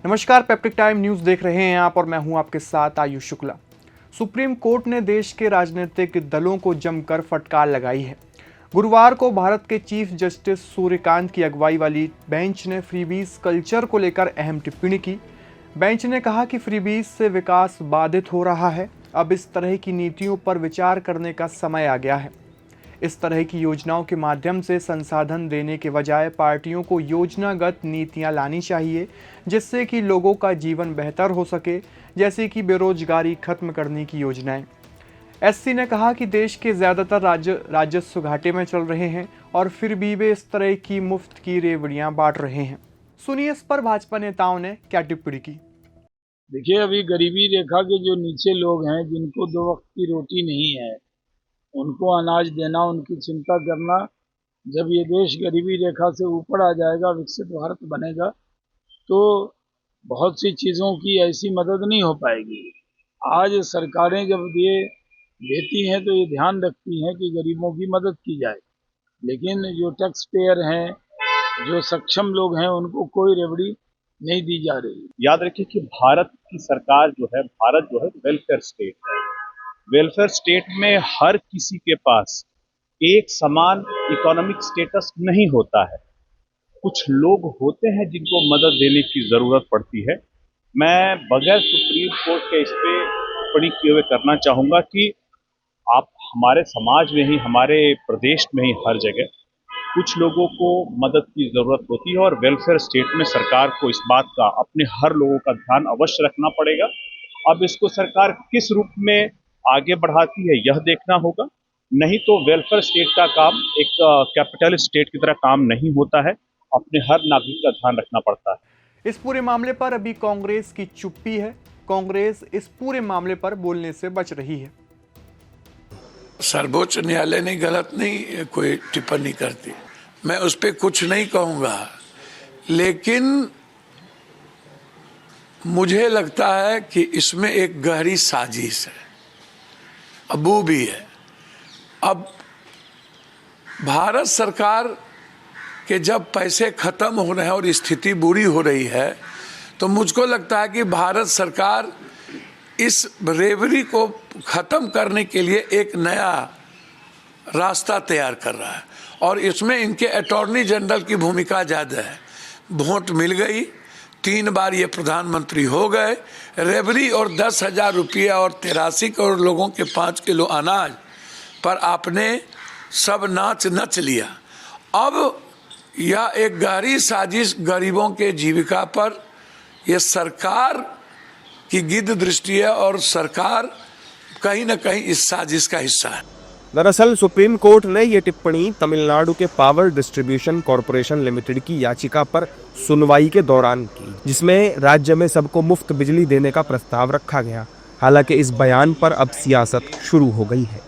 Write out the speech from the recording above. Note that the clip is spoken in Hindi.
नमस्कार, पेप्टिक टाइम न्यूज़ देख रहे हैं आप और मैं हूं आपके साथ आयुष शुक्ला। सुप्रीम कोर्ट ने देश के राजनीतिक दलों को जमकर फटकार लगाई है। गुरुवार को भारत के चीफ जस्टिस सूर्यकांत की अगुवाई वाली बेंच ने फ्रीबीज कल्चर को लेकर अहम टिप्पणी की। बेंच ने कहा कि फ्रीबीज से विकास बाधित हो रहा है। अब इस तरह की नीतियों पर विचार करने का समय आ गया है। इस तरह की योजनाओं के माध्यम से संसाधन देने के बजाय पार्टियों को योजनागत नीतियां लानी चाहिए, जिससे कि लोगों का जीवन बेहतर हो सके, जैसे कि बेरोजगारी खत्म करने की योजनाएं। एससी ने कहा कि देश के ज़्यादातर राज्य राजस्व घाटे में चल रहे हैं और फिर भी वे इस तरह की मुफ्त की रेवड़ियां बांट रहे हैं। सुनिए इस पर भाजपा नेताओं ने क्या टिप्पणी की। देखिए, अभी गरीबी रेखा के जो नीचे लोग हैं, जिनको 2 वक्त की रोटी नहीं है, उनको अनाज देना, उनकी चिंता करना। जब ये देश गरीबी रेखा से ऊपर आ जाएगा, विकसित भारत बनेगा, तो बहुत सी चीज़ों की ऐसी मदद नहीं हो पाएगी। आज सरकारें जब ये देती हैं तो ये ध्यान रखती हैं कि गरीबों की मदद की जाए, लेकिन जो टैक्स पेयर हैं, जो सक्षम लोग हैं, उनको कोई रेवड़ी नहीं दी जा रही। याद रखिए कि भारत की सरकार जो है, भारत जो है वेलफेयर स्टेट है। वेलफेयर स्टेट में हर किसी के पास एक समान इकोनॉमिक स्टेटस नहीं होता है। कुछ लोग होते हैं जिनको मदद देने की जरूरत पड़ती है। मैं बगैर सुप्रीम कोर्ट के इस पे टिप्पणी किए हुए करना चाहूंगा कि आप हमारे समाज में ही, हमारे प्रदेश में ही हर जगह कुछ लोगों को मदद की जरूरत होती है और वेलफेयर स्टेट में सरकार को इस बात का, अपने हर लोगों का ध्यान अवश्य रखना पड़ेगा। अब इसको सरकार किस रूप में आगे बढ़ाती है यह देखना होगा, नहीं तो वेलफेयर स्टेट का काम एक कैपिटल स्टेट की तरह काम नहीं होता है। अपने हर नागरिक का ध्यान रखना पड़ता है। इस पूरे मामले पर अभी कांग्रेस की चुप्पी है। कांग्रेस इस पूरे मामले पर बोलने से बच रही है। सर्वोच्च न्यायालय ने गलत नहीं कोई टिप्पणी करती, मैं उस पर कुछ नहीं कहूंगा, लेकिन मुझे लगता है कि इसमें एक गहरी साजिश है, अबू भी है। अब भारत सरकार के जब पैसे खत्म हो रहे हैं और स्थिति बुरी हो रही है, तो मुझको लगता है कि भारत सरकार इस रेवड़ी को खत्म करने के लिए एक नया रास्ता तैयार कर रहा है और इसमें इनके अटॉर्नी जनरल की भूमिका ज़्यादा है। वोट मिल गई, 3 बार ये प्रधानमंत्री हो गए, रेवड़ी और 10,000 रुपया और 83 करोड़ लोगों के 5 किलो अनाज पर आपने सब नाच नच लिया। अब यह एक गहरी साजिश गरीबों के जीविका पर, यह सरकार की गिद्ध दृष्टि है और सरकार कहीं न कहीं इस साजिश का हिस्सा है। दरअसल सुप्रीम कोर्ट ने ये टिप्पणी तमिलनाडु के पावर डिस्ट्रीब्यूशन कॉरपोरेशन लिमिटेड की याचिका पर सुनवाई के दौरान की, जिसमें राज्य में सबको मुफ्त बिजली देने का प्रस्ताव रखा गया। हालांकि इस बयान पर अब सियासत शुरू हो गई है।